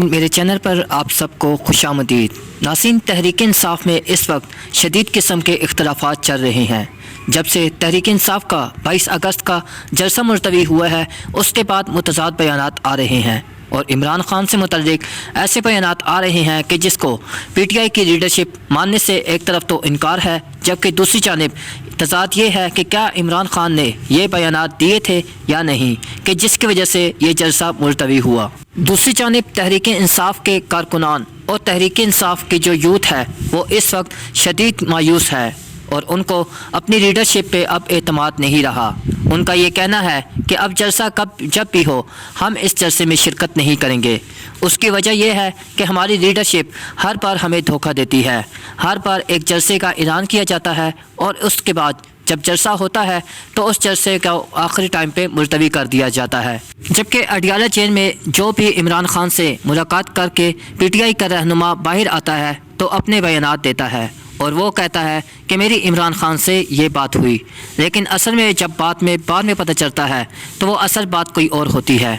میرے چینل پر آپ سب کو خوش آمدید۔ ناظرین، تحریک انصاف میں اس وقت شدید قسم کے اختلافات چل رہے ہیں۔ جب سے تحریک انصاف کا 22 اگست کا جلسہ ملتوی ہوا ہے، اس کے بعد متضاد بیانات آ رہے ہیں اور عمران خان سے متعلق ایسے بیانات آ رہے ہیں کہ جس کو پی ٹی آئی کی لیڈرشپ ماننے سے ایک طرف تو انکار ہے، جبکہ دوسری جانب تضاد یہ ہے کہ کیا عمران خان نے یہ بیانات دیے تھے یا نہیں، کہ جس کی وجہ سے یہ جلسہ ملتوی ہوا۔ دوسری جانب تحریک انصاف کے کارکنان اور تحریک انصاف کی جو یوتھ ہے وہ اس وقت شدید مایوس ہے اور ان کو اپنی لیڈرشپ پہ اب اعتماد نہیں رہا۔ ان کا یہ کہنا ہے کہ اب جلسہ جب بھی ہو ہم اس جلسے میں شرکت نہیں کریں گے۔ اس کی وجہ یہ ہے کہ ہماری لیڈرشپ ہر بار ہمیں دھوکہ دیتی ہے، ہر بار ایک جلسے کا اعلان کیا جاتا ہے اور اس کے بعد جب جلسہ ہوتا ہے تو اس جلسے کا آخری ٹائم پہ ملتوی کر دیا جاتا ہے۔ جبکہ اڈیالہ جیل میں جو بھی عمران خان سے ملاقات کر کے پی ٹی آئی کا رہنما باہر آتا ہے تو اپنے بیانات دیتا ہے اور وہ کہتا ہے کہ میری عمران خان سے یہ بات ہوئی، لیکن اصل میں جب بعد میں پتہ چلتا ہے تو وہ اصل بات کوئی اور ہوتی ہے۔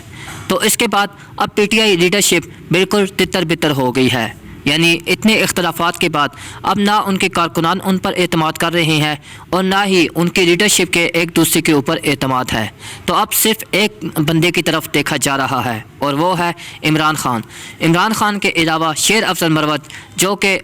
تو اس کے بعد اب پی ٹی آئی لیڈرشپ بالکل تتر بتر ہو گئی ہے، یعنی اتنے اختلافات کے بعد اب نہ ان کے کارکنان ان پر اعتماد کر رہے ہیں اور نہ ہی ان کی لیڈرشپ کے ایک دوسرے کے اوپر اعتماد ہے۔ تو اب صرف ایک بندے کی طرف دیکھا جا رہا ہے اور وہ ہے عمران خان۔ عمران خان کے علاوہ شیر افضل مروت،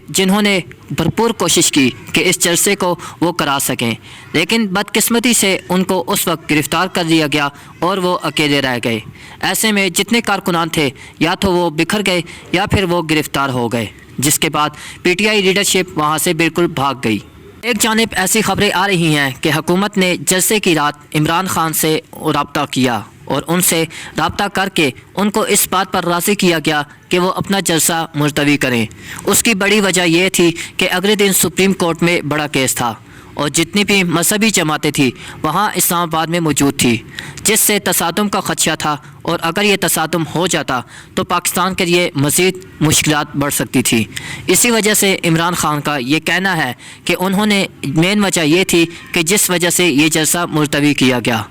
جنہوں نے بھرپور کوشش کی کہ اس جلسے کو وہ کرا سکیں، لیکن بدقسمتی سے ان کو اس وقت گرفتار کر لیا گیا اور وہ اکیلے رہ گئے۔ ایسے میں جتنے کارکنان تھے یا تو وہ بکھر گئے یا پھر وہ گرفتار ہو گئے، جس کے بعد پی ٹی آئی لیڈرشپ وہاں سے بالکل بھاگ گئی۔ ایک جانب ایسی خبریں آ رہی ہیں کہ حکومت نے جلسے کی رات عمران خان سے رابطہ کیا اور ان سے رابطہ کر کے ان کو اس بات پر راضی کیا گیا کہ وہ اپنا جلسہ ملتوی کریں۔ اس کی بڑی وجہ یہ تھی کہ اگلے دن سپریم کورٹ میں بڑا کیس تھا اور جتنی بھی مذہبی جماعتیں تھیں وہاں اسلام آباد میں موجود تھی، جس سے تصادم کا خدشہ تھا اور اگر یہ تصادم ہو جاتا تو پاکستان کے لیے مزید مشکلات بڑھ سکتی تھی۔ اسی وجہ سے عمران خان کا یہ کہنا ہے کہ انہوں نے مین وجہ یہ تھی کہ جس وجہ سے یہ جلسہ ملتوی کیا گیا،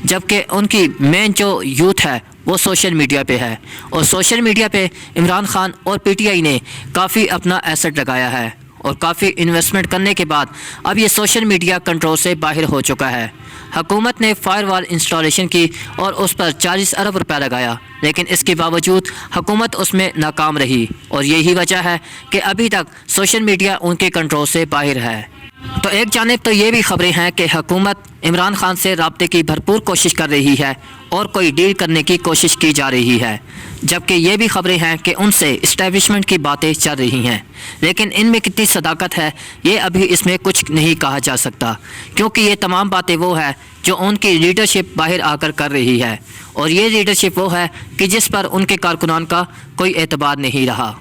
جبکہ ان کی مین جو یوتھ ہے وہ سوشل میڈیا پہ ہے اور سوشل میڈیا پہ عمران خان اور پی ٹی آئی نے کافی اپنا ایسٹ لگایا ہے اور کافی انویسٹمنٹ کرنے کے بعد اب یہ سوشل میڈیا کنٹرول سے باہر ہو چکا ہے۔ حکومت نے فائر وال انسٹالیشن کی اور اس پر 40 ارب روپے لگایا، لیکن اس کے باوجود حکومت اس میں ناکام رہی اور یہی وجہ ہے کہ ابھی تک سوشل میڈیا ان کے کنٹرول سے باہر ہے۔ تو ایک جانب تو یہ بھی خبریں ہیں کہ حکومت عمران خان سے رابطے کی بھرپور کوشش کر رہی ہے اور کوئی ڈیل کرنے کی کوشش کی جا رہی ہے، جبکہ یہ بھی خبریں ہیں کہ ان سے اسٹیبلشمنٹ کی باتیں چل رہی ہیں، لیکن ان میں کتنی صداقت ہے یہ ابھی اس میں کچھ نہیں کہا جا سکتا، کیونکہ یہ تمام باتیں وہ ہے جو ان کی لیڈرشپ باہر آ کر رہی ہے اور یہ لیڈرشپ وہ ہے کہ جس پر ان کے کارکنان کا کوئی اعتبار نہیں رہا۔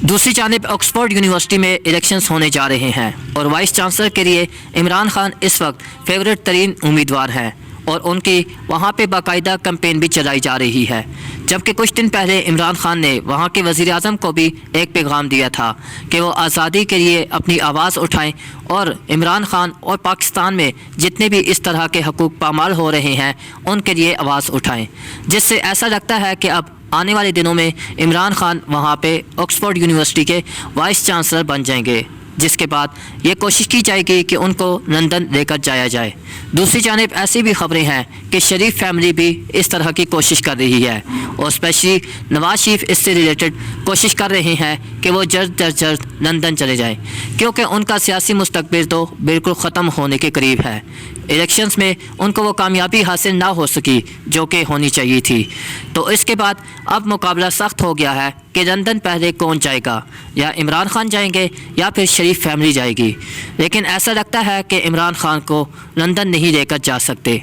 دوسری جانب آکسفورڈ یونیورسٹی میں الیکشنز ہونے جا رہے ہیں اور وائس چانسلر کے لیے عمران خان اس وقت فیورٹ ترین امیدوار ہیں اور ان کی وہاں پہ باقاعدہ کمپین بھی چلائی جا رہی ہے، جبکہ کچھ دن پہلے عمران خان نے وہاں کے وزیر اعظم کو بھی ایک پیغام دیا تھا کہ وہ آزادی کے لیے اپنی آواز اٹھائیں اور عمران خان اور پاکستان میں جتنے بھی اس طرح کے حقوق پامال ہو رہے ہیں ان کے لیے آواز اٹھائیں، جس سے ایسا لگتا ہے کہ اب آنے والے دنوں میں عمران خان وہاں پہ آکسفورڈ یونیورسٹی کے وائس چانسلر بن جائیں گے، جس کے بعد یہ کوشش کی جائے گی کہ ان کو لندن لے کر جایا جائے۔ دوسری جانب ایسی بھی خبریں ہیں کہ شریف فیملی بھی اس طرح کی کوشش کر رہی ہے اور اسپیشلی نواز شریف اس سے ریلیٹڈ کوشش کر رہے ہیں کہ وہ جلد از جلد لندن چلے جائیں، کیونکہ ان کا سیاسی مستقبل تو بالکل ختم ہونے کے قریب ہے۔ الیکشنز میں ان کو وہ کامیابی حاصل نہ ہو سکی جو کہ ہونی چاہیے تھی، تو اس کے بعد اب مقابلہ سخت ہو گیا ہے کہ لندن پہلے کون جائے گا، یا عمران خان جائیں گے یا پھر شریف فیملی جائے گی، لیکن ایسا لگتا ہے کہ عمران خان کو لندن نہیں لے کر جا سکتے۔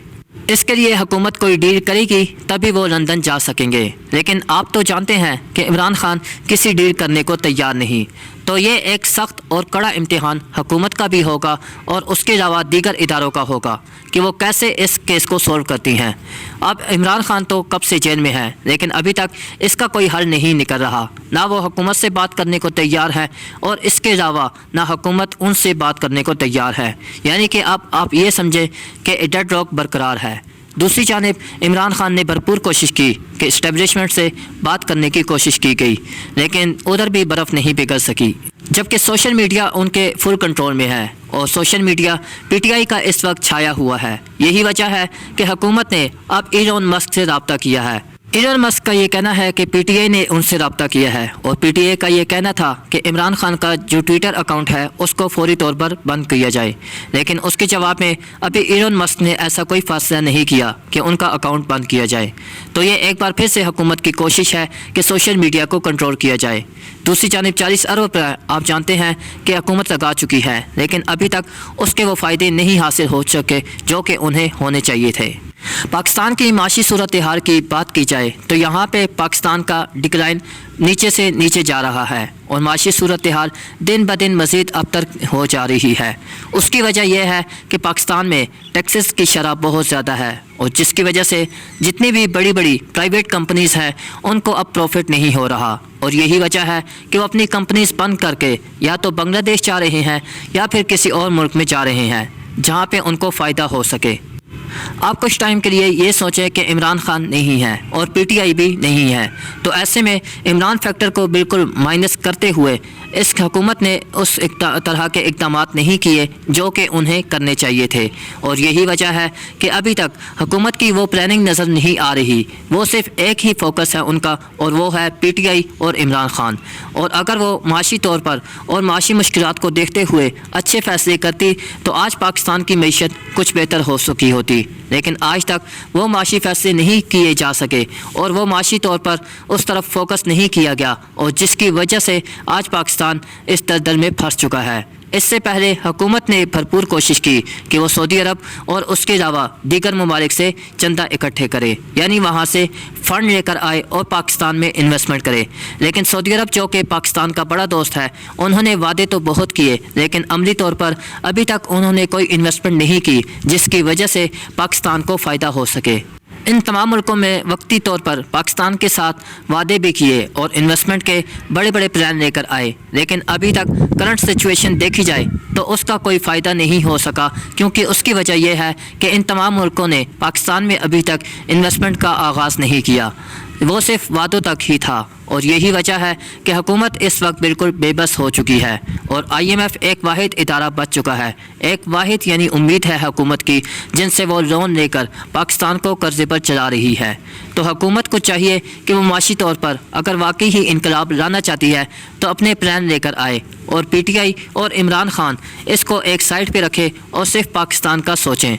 اس کے لیے حکومت کوئی ڈیل کرے گی تبھی وہ لندن جا سکیں گے، لیکن آپ تو جانتے ہیں کہ عمران خان کسی ڈیل کرنے کو تیار نہیں، تو یہ ایک سخت اور کڑا امتحان حکومت کا بھی ہوگا اور اس کے علاوہ دیگر اداروں کا ہوگا کہ وہ کیسے اس کیس کو سولو کرتی ہیں۔ اب عمران خان تو کب سے جیل میں ہے، لیکن ابھی تک اس کا کوئی حل نہیں نکل رہا، نہ وہ حکومت سے بات کرنے کو تیار ہے اور اس کے علاوہ نہ حکومت ان سے بات کرنے کو تیار ہے، یعنی کہ اب آپ یہ سمجھیں کہ ڈیڈ لاک برقرار ہے۔ دوسری جانب عمران خان نے بھرپور کوشش کی کہ اسٹیبلشمنٹ سے بات کرنے کی کوشش کی گئی، لیکن ادھر بھی برف نہیں پگھل سکی، جبکہ سوشل میڈیا ان کے فل کنٹرول میں ہے اور social media P T I کا اس وقت چھایا ہوا ہے۔ یہی وجہ ہے کہ حکومت نے اب ایلون مسک سے رابطہ کیا ہے۔ ایلون مسک کا یہ کہنا ہے کہ پی ٹی آئی نے ان سے رابطہ کیا ہے، اور پی ٹی آئی کا یہ کہنا تھا کہ عمران خان کا جو ٹویٹر اکاؤنٹ ہے اس کو فوری طور پر بند کیا جائے، لیکن اس کے جواب میں ابھی ایلون مسک نے ایسا کوئی فیصلہ نہیں کیا کہ ان کا اکاؤنٹ بند کیا جائے۔ تو یہ ایک بار پھر سے حکومت کی کوشش ہے کہ سوشل میڈیا کو کنٹرول کیا جائے۔ دوسری جانب 40 ارب روپے آپ جانتے ہیں کہ حکومت لگا چکی ہے، لیکن ابھی تک اس کے وہ فائدے نہیں حاصل ہو سکے جو کہ انہیں ہونے چاہیے تھے۔ پاکستان کی معاشی صورتحال کی بات کی جائے تو یہاں پہ پاکستان کا ڈکلائن نیچے سے نیچے جا رہا ہے، اور معاشی صورتحال دن بدن مزید ابتر ہو جا رہی ہے۔ اس کی وجہ یہ ہے کہ پاکستان میں ٹیکسز کی شرح بہت زیادہ ہے، اور جس کی وجہ سے جتنی بھی بڑی بڑی پرائیویٹ کمپنیز ہیں ان کو اب پروفٹ نہیں ہو رہا، اور یہی وجہ ہے کہ وہ اپنی کمپنیز بند کر کے یا تو بنگلہ دیش جا رہے ہیں یا پھر کسی اور ملک میں جا رہے ہیں جہاں پہ ان کو فائدہ ہو سکے۔ آپ کچھ ٹائم کے لیے یہ سوچیں کہ عمران خان نہیں ہے اور پی ٹی آئی بھی نہیں ہے، تو ایسے میں عمران فیکٹر کو بالکل مائنس کرتے ہوئے اس حکومت نے اس طرح کے اقدامات نہیں کیے جو کہ انہیں کرنے چاہیے تھے، اور یہی وجہ ہے کہ ابھی تک حکومت کی وہ پلاننگ نظر نہیں آ رہی۔ وہ صرف ایک ہی فوکس ہے ان کا، اور وہ ہے پی ٹی آئی اور عمران خان، اور اگر وہ معاشی طور پر اور معاشی مشکلات کو دیکھتے ہوئے اچھے فیصلے کرتی تو آج پاکستان کی معیشت کچھ بہتر ہو سکی ہوتی، لیکن آج تک وہ معاشی فیصلے نہیں کیے جا سکے اور وہ معاشی طور پر اس طرف فوکس نہیں کیا گیا، اور جس کی وجہ سے آج پاکستان اس دلدل میں پھنس چکا ہے۔ اس سے پہلے حکومت نے بھرپور کوشش کی کہ وہ سعودی عرب اور اس کے علاوہ دیگر ممالک سے چندہ اکٹھے کرے، یعنی وہاں سے فنڈ لے کر آئے اور پاکستان میں انویسٹمنٹ کرے، لیکن سعودی عرب جو کہ پاکستان کا بڑا دوست ہے انہوں نے وعدے تو بہت کیے، لیکن عملی طور پر ابھی تک انہوں نے کوئی انویسٹمنٹ نہیں کی جس کی وجہ سے پاکستان کو فائدہ ہو سکے۔ ان تمام ملکوں میں وقتی طور پر پاکستان کے ساتھ وعدے بھی کیے اور انویسٹمنٹ کے بڑے بڑے پلان لے کر آئے، لیکن ابھی تک کرنٹ سچویشن دیکھی جائے تو اس کا کوئی فائدہ نہیں ہو سکا، کیونکہ اس کی وجہ یہ ہے کہ ان تمام ملکوں نے پاکستان میں ابھی تک انویسٹمنٹ کا آغاز نہیں کیا، وہ صرف وعدوں تک ہی تھا، اور یہی وجہ ہے کہ حکومت اس وقت بالکل بے بس ہو چکی ہے، اور آئی ایم ایف ایک واحد ادارہ بچ چکا ہے، ایک واحد یعنی امید ہے حکومت کی جن سے وہ لون لے کر پاکستان کو قرضے پر چلا رہی ہے۔ تو حکومت کو چاہیے کہ وہ معاشی طور پر اگر واقعی ہی انقلاب لانا چاہتی ہے تو اپنے پلان لے کر آئے، اور پی ٹی آئی اور عمران خان اس کو ایک سائڈ پہ رکھے اور صرف پاکستان کا سوچیں،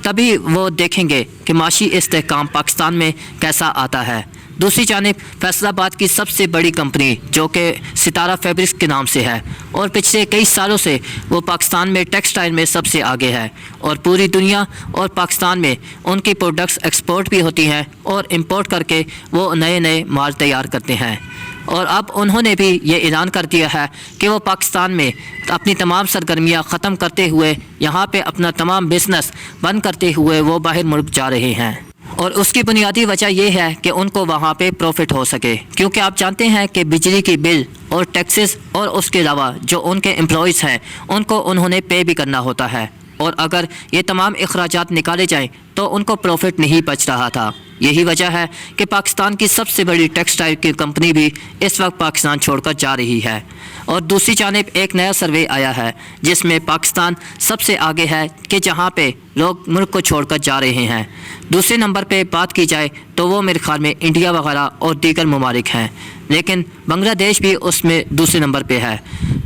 تبھی وہ دیکھیں گے کہ معاشی استحکام پاکستان میں کیسا آتا ہے۔ دوسری جانب فیصل آباد کی سب سے بڑی کمپنی جو کہ ستارہ فیبرکس کے نام سے ہے، اور پچھلے کئی سالوں سے وہ پاکستان میں ٹیکسٹائل میں سب سے آگے ہے، اور پوری دنیا اور پاکستان میں ان کی پروڈکٹس ایکسپورٹ بھی ہوتی ہیں اور امپورٹ کر کے وہ نئے نئے مال تیار کرتے ہیں، اور اب انہوں نے بھی یہ اعلان کر دیا ہے کہ وہ پاکستان میں اپنی تمام سرگرمیاں ختم کرتے ہوئے یہاں پہ اپنا تمام بزنس بند کرتے ہوئے وہ باہر ملک جا رہے ہیں، اور اس کی بنیادی وجہ یہ ہے کہ ان کو وہاں پہ پروفٹ ہو سکے، کیونکہ آپ جانتے ہیں کہ بجلی کی بل اور ٹیکسز اور اس کے علاوہ جو ان کے امپلائیز ہیں ان کو انہوں نے پے بھی کرنا ہوتا ہے، اور اگر یہ تمام اخراجات نکالے جائیں تو ان کو پروفٹ نہیں بچ رہا تھا۔ یہی وجہ ہے کہ پاکستان کی سب سے بڑی ٹیکسٹائل کی کمپنی بھی اس وقت پاکستان چھوڑ کر جا رہی ہے، اور دوسری جانب ایک نیا سروے آیا ہے جس میں پاکستان سب سے آگے ہے کہ جہاں پہ لوگ ملک کو چھوڑ کر جا رہے ہیں۔ دوسرے نمبر پہ بات کی جائے تو وہ میرے خیال میں انڈیا وغیرہ اور دیگر ممالک ہیں، لیکن بنگلہ دیش بھی اس میں دوسرے نمبر پہ ہے۔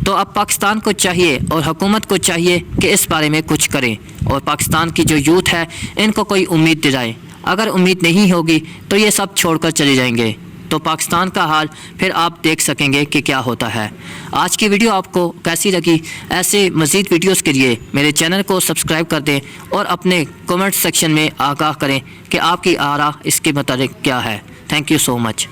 تو اب پاکستان کو چاہیے اور حکومت کو چاہیے کہ اس بارے میں کچھ کریں، اور پاکستان کی جو یوتھ ہے ان کو کوئی امید دلائیں۔ اگر امید نہیں ہوگی تو یہ سب چھوڑ کر چلے جائیں گے، تو پاکستان کا حال پھر آپ دیکھ سکیں گے کہ کیا ہوتا ہے۔ آج کی ویڈیو آپ کو کیسی لگی؟ ایسے مزید ویڈیوز کے لیے میرے چینل کو سبسکرائب کر دیں اور اپنے کومنٹ سیکشن میں آگاہ کریں کہ آپ کی آراء اس کے متعلق کیا ہے۔ Thank you so much.